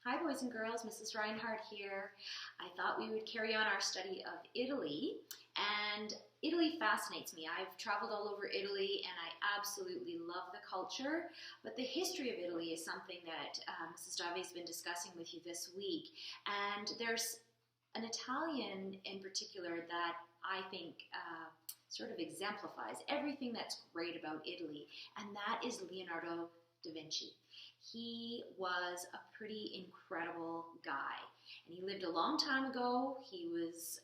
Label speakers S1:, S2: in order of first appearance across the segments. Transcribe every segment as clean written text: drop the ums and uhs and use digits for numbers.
S1: Hi boys and girls, Mrs. Reinhardt here. I thought we would carry on our study of Italy, and Italy fascinates me. I've traveled all over Italy and I absolutely love the culture, but the history of Italy is something that Mrs. Dave has been discussing with you this week, and there's an Italian in particular that I think sort of exemplifies everything that's great about Italy, and that is Leonardo da Vinci. He was a pretty incredible guy, and he lived a long time ago. He was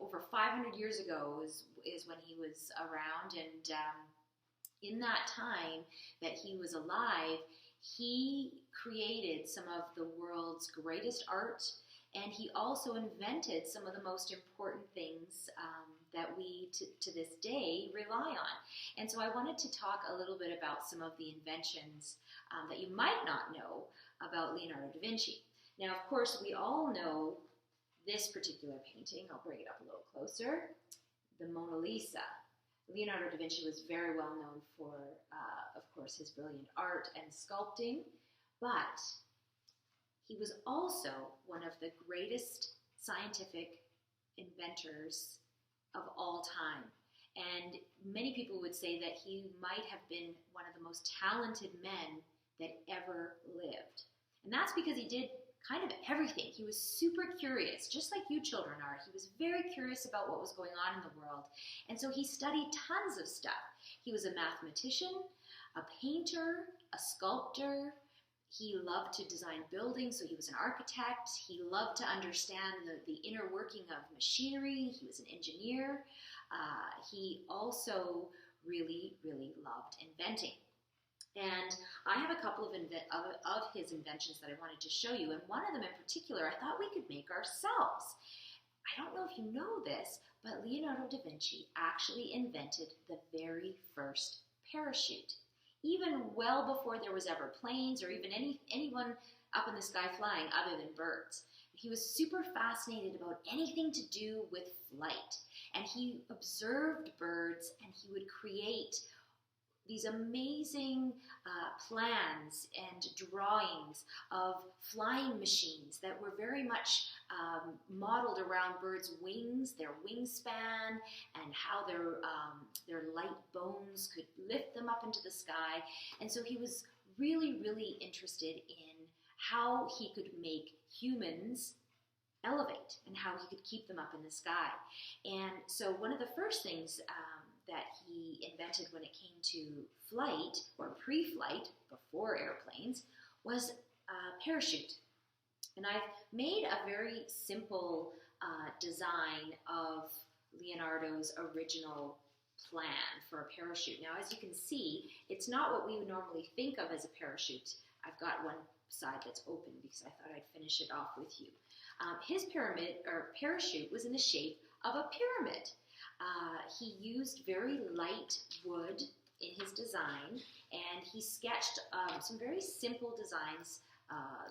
S1: over 500 years ago is when he was around, and in that time that he was alive, he created some of the world's greatest art, and he also invented some of the most important things that we, to this day, rely on. And so I wanted to talk a little bit about some of the inventions that you might not know about Leonardo da Vinci. Now, of course, we all know this particular painting. I'll bring it up a little closer. The Mona Lisa. Leonardo da Vinci was very well known for, of course, his brilliant art and sculpting, but he was also one of the greatest scientific inventors of all time. And many people would say that he might have been one of the most talented men that ever lived. And that's because he did kind of everything. He was super curious, just like you children are. He was very curious about what was going on in the world. And so he studied tons of stuff. He was a mathematician, a painter, a sculptor. He loved to design buildings, so he was an architect. He loved to understand the inner working of machinery. He was an engineer. He also really, really loved inventing. And I have a couple of his inventions that I wanted to show you, and one of them in particular I thought we could make ourselves. I don't know if you know this, but Leonardo da Vinci actually invented the very first parachute, even well before there was ever planes or even anyone up in the sky flying other than birds. He was super fascinated about anything to do with flight, and he observed birds, and he would create these amazing plans and drawings of flying machines that were very much modeled around birds' wings, their wingspan, and how their light bones could lift them up into the sky. And so he was really, really interested in how he could make humans elevate and how he could keep them up in the sky. And so one of the first things that he invented when it came to flight, or pre-flight, before airplanes, was a parachute. And I've made a very simple design of Leonardo's original plan for a parachute. Now, as you can see, it's not what we would normally think of as a parachute. I've got one side that's open because I thought I'd finish it off with you. His parachute was in the shape of a pyramid. He used very light wood in his design, and he sketched some very simple designs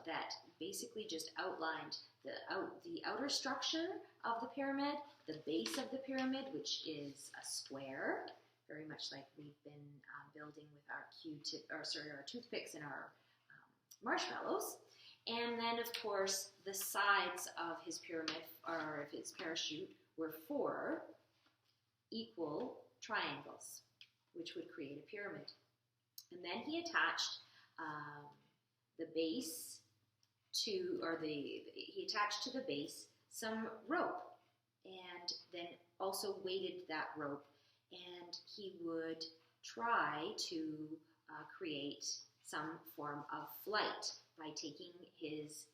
S1: that basically just outlined the outer structure of the pyramid, the base of the pyramid, which is a square, very much like we've been building with our our toothpicks and our marshmallows. And then, of course, the sides of his pyramid, or of his parachute, were 4 equal triangles, which would create a pyramid. And then he attached the base to the base some rope, and then also weighted that rope, and he would try to create some form of flight by taking his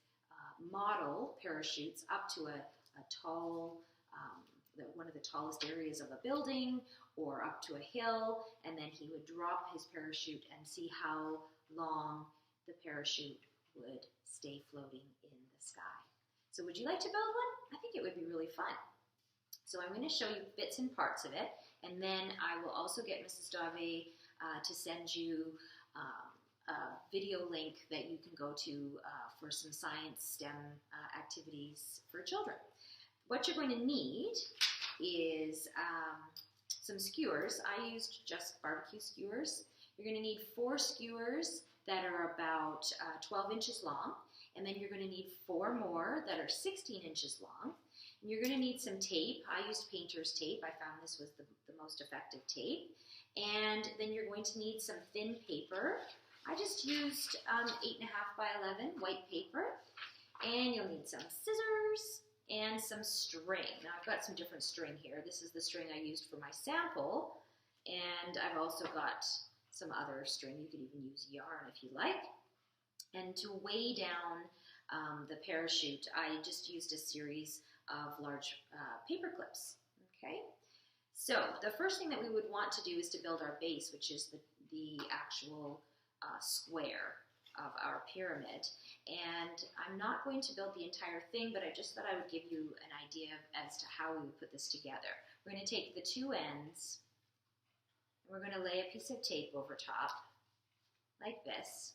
S1: model parachutes up to a tall, one of the tallest areas of a building, or up to a hill, and then he would drop his parachute and see how long the parachute would stay floating in the sky. So would you like to build one? I think it would be really fun. So I'm going to show you bits and parts of it, and then I will also get Mrs. Dave to send you a video link that you can go to for some science STEM activities for children. What you're going to need is some skewers. I used just barbecue skewers. You're going to need 4 skewers that are about 12 inches long, And then you're going to need 4 more that are 16 inches long. And you're going to need some tape. I used painter's tape. I found this was the most effective tape. And then you're going to need some thin paper. I just used 8.5 by 11 white paper. And you'll need some scissors and some string. Now I've got some different string here. This is the string I used for my sample. And I've also got some other string. You could even use yarn if you like. And to weigh down the parachute, I just used a series of large paper clips. Okay, so the first thing that we would want to do is to build our base, which is the actual square of our pyramid. And I'm not going to build the entire thing, but I just thought I would give you an idea as to how we would put this together. We're going to take the 2 ends, and we're going to lay a piece of tape over top, like this.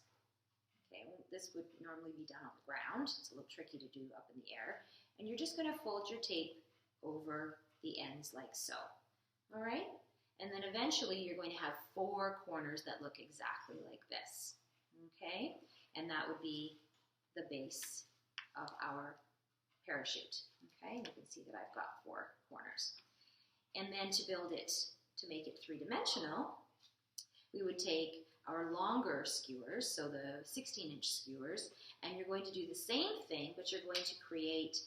S1: Okay, this would normally be done on the ground. It's a little tricky to do up in the air. And you're just going to fold your tape over the ends like so. All right? And then eventually you're going to have 4 corners that look exactly like this. Okay? And that would be the base of our parachute. Okay? And you can see that I've got 4 corners. And then to build it, to make it 3-dimensional, we would take our longer skewers, so the 16-inch skewers, and you're going to do the same thing, but you're going to create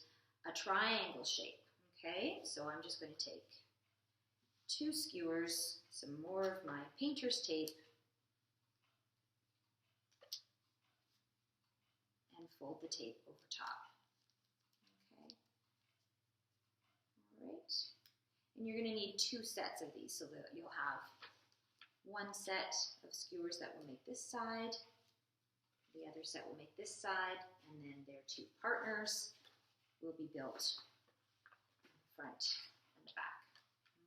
S1: a triangle shape. Okay? So I'm just going to take 2 skewers, some more of my painter's tape, and fold the tape over top. Okay. All right. And you're going to need 2 sets of these so that you'll have 1 set of skewers that will make this side, the other set will make this side, and then their 2 partners will be built in the front and the back.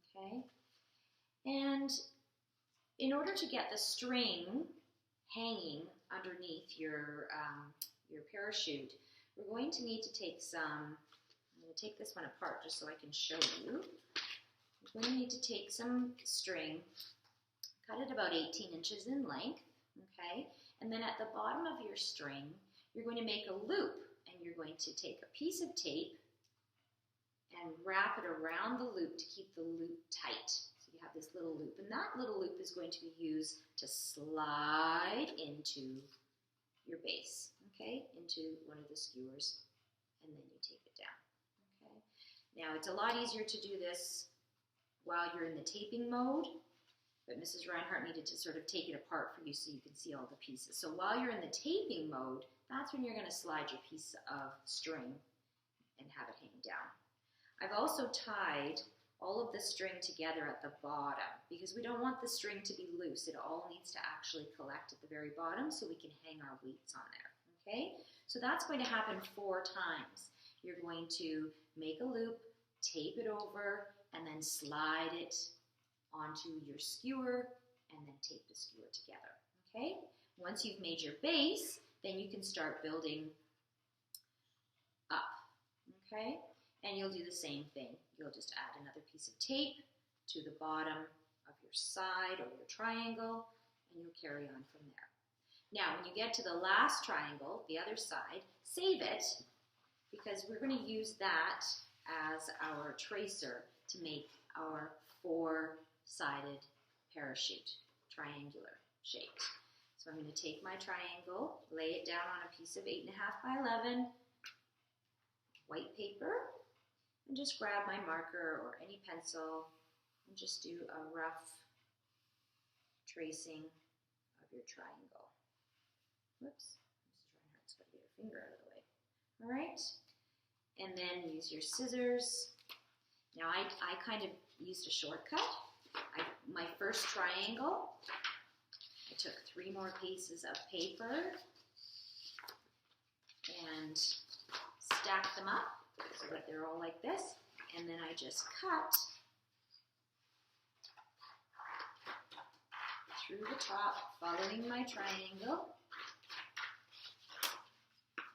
S1: Okay? And in order to get the string hanging underneath your parachute, we're going to need to take some, I'm going to take this one apart just so I can show you. We're going to need to take some string, cut it about 18 inches in length, okay? And then at the bottom of your string, you're going to make a loop, and you're going to take a piece of tape and wrap it around the loop to keep the loop tight. So you have this little loop, and that little loop is going to be used to slide into your base, okay? Into one of the skewers, and then you tape it down, okay? Now, it's a lot easier to do this while you're in the taping mode, but Mrs. Reinhardt needed to sort of take it apart for you so you can see all the pieces. So while you're in the taping mode, that's when you're going to slide your piece of string and have it hang down. I've also tied all of the string together at the bottom because we don't want the string to be loose. It all needs to actually collect at the very bottom so we can hang our weights on there. Okay? So that's going to happen 4 times. You're going to make a loop, tape it over, and then slide it onto your skewer, and then tape the skewer together, okay? Once you've made your base, then you can start building up, okay? And you'll do the same thing. You'll just add another piece of tape to the bottom of your side or your triangle, and you'll carry on from there. Now, when you get to the last triangle, the other side, save it, because we're going to use that as our tracer to make our 4-sided parachute, triangular shaped. So I'm going to take my triangle, lay it down on a piece of 8.5 by 11 white paper, and just grab my marker or any pencil and just do a rough tracing of your triangle. Whoops, Mrs. Reinhardt's got to get her finger out of the way. All right, and then use your scissors. Now I kind of used a shortcut. My first triangle, I took 3 more pieces of paper and stacked them up so that they're all like this, and then I just cut through the top, following my triangle,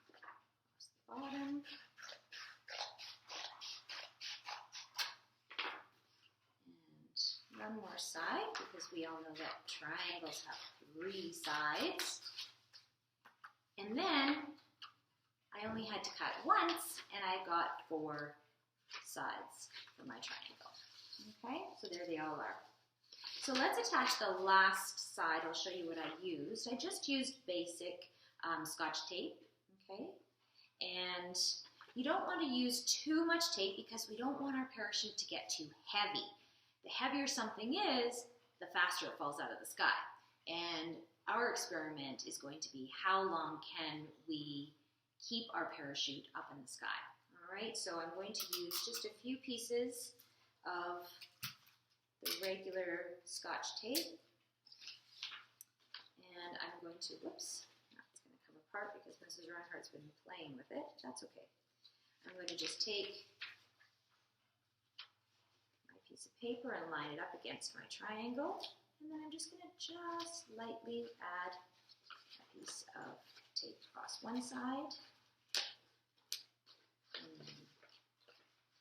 S1: across the bottom, one more side, because we all know that triangles have 3 sides. And then we had to cut once, and I got 4 sides for my triangle. Okay, so there they all are. So let's attach the last side. I'll show you what I used. I just used basic Scotch tape, okay? And you don't want to use too much tape because we don't want our parachute to get too heavy. The heavier something is, the faster it falls out of the sky. And our experiment is going to be how long can we keep our parachute up in the sky. All right, so I'm going to use just a few pieces of the regular Scotch tape. And I'm going to, whoops, it's going to come apart because Mrs. Reinhardt's been playing with it. That's okay. I'm going to just take my piece of paper and line it up against my triangle. And then I'm just going to just lightly add a piece of tape across one side.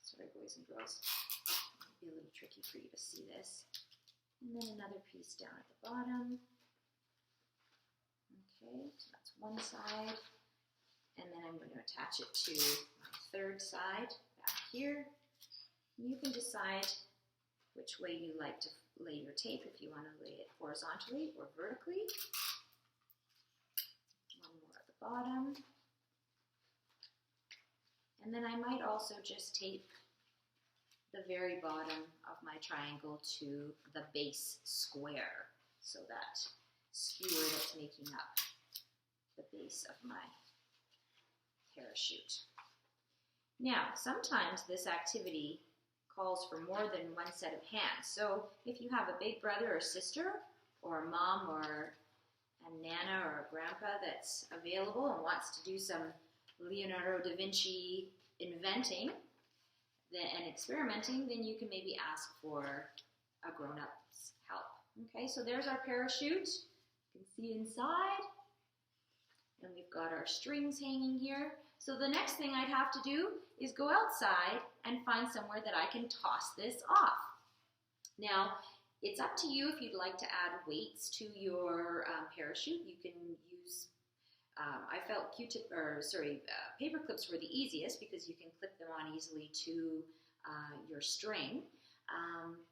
S1: Sorry, boys and girls. It might be a little tricky for you to see this. And then another piece down at the bottom. Okay, so that's one side. And then I'm going to attach it to my third side back here. You can decide which way you like to lay your tape, if you want to lay it horizontally or vertically. One more at the bottom. And then I might also just tape the very bottom of my triangle to the base square, so that skewer that's making up the base of my parachute. Now, sometimes this activity calls for more than one set of hands. So if you have a big brother or sister, or a mom or a nana or a grandpa that's available and wants to do some Leonardo da Vinci inventing and experimenting, then you can maybe ask for a grown-up's help. Okay, so there's our parachute. You can see inside. And we've got our strings hanging here. So the next thing I'd have to do is go outside and find somewhere that I can toss this off. Now, it's up to you if you'd like to add weights to your parachute. You can use, I felt paper clips were the easiest because you can clip them on easily to your string.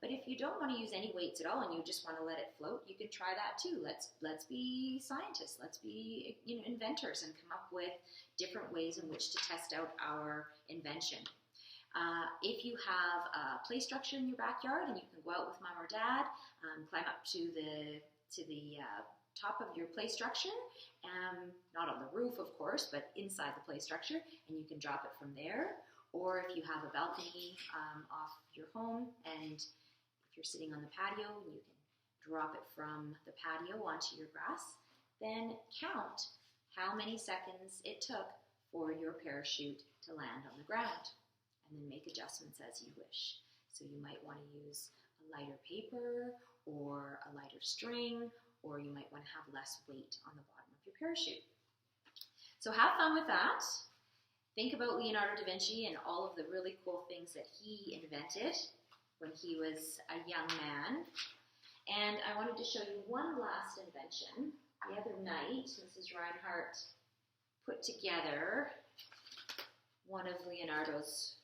S1: But if you don't want to use any weights at all and you just want to let it float, you can try that too. Let's be scientists. Let's be inventors and come up with different ways in which to test out our invention. If you have a play structure in your backyard and you can go out with mom or dad, climb up to the top of your play structure, not on the roof of course, but inside the play structure, and you can drop it from there. Or if you have a balcony off your home and if you're sitting on the patio and you can drop it from the patio onto your grass, then count how many seconds it took for your parachute to land on the ground, and then make adjustments as you wish. So you might want to use a lighter paper or a lighter string, or you might want to have less weight on the bottom of your parachute. So have fun with that. Think about Leonardo da Vinci and all of the really cool things that he invented when he was a young man. And I wanted to show you one last invention. The other night, Mrs. Reinhardt put together one of Leonardo's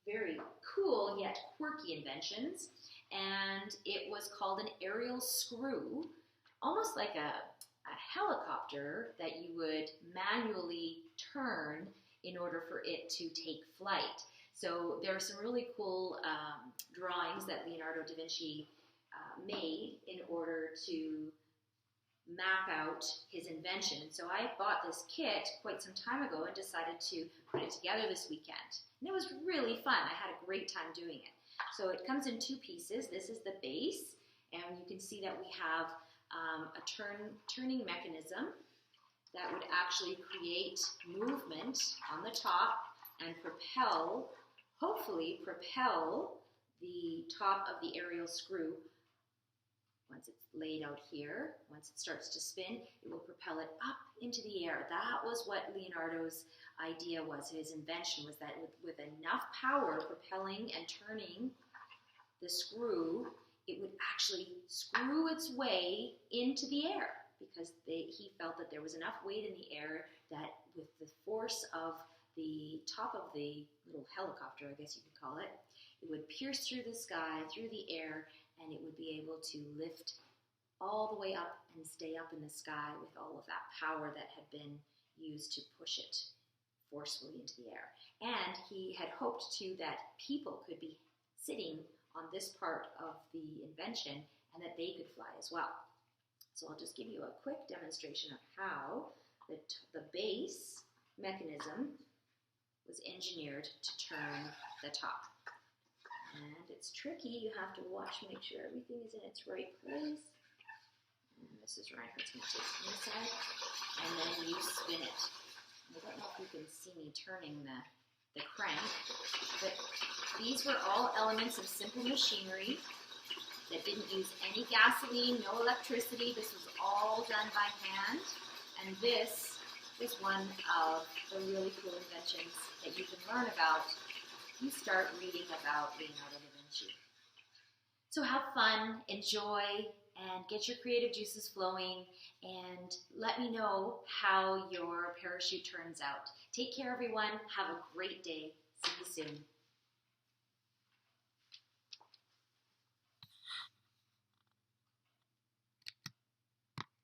S1: very cool yet quirky inventions, and it was called an aerial screw, almost like a helicopter that you would manually turn in order for it to take flight. So there are some really cool drawings that Leonardo da Vinci made in order to map out his invention. And so I bought this kit quite some time ago and decided to put it together this weekend. And it was really fun. I had a great time doing it. So it comes in 2 pieces. This is the base, and you can see that we have a turning mechanism that would actually create movement on the top and hopefully propel the top of the aerial screw. Once it's laid out here, once it starts to spin, it will propel it up into the air. That was what Leonardo's idea was, his invention, was that with enough power propelling and turning the screw, it would actually screw its way into the air, because he felt that there was enough weight in the air that with the force of the top of the little helicopter, I guess you could call it, it would pierce through the sky, through the air, and it would be able to lift all the way up and stay up in the sky with all of that power that had been used to push it forcefully into the air. And he had hoped too that people could be sitting on this part of the invention and that they could fly as well. So I'll just give you a quick demonstration of how the base mechanism was engineered to turn the top. And it's tricky. You have to watch, make sure everything is in its right place. And Mrs. Reinhardt's going to take it inside, and then you spin it. I don't know if you can see me turning the crank, but these were all elements of simple machinery that didn't use any gasoline, no electricity. This was all done by hand, and this is one of the really cool inventions that you can learn about if you start reading about Leonardo da Vinci. So have fun, enjoy, and get your creative juices flowing, and let me know how your parachute turns out. Take care, everyone. Have a great day. See you soon.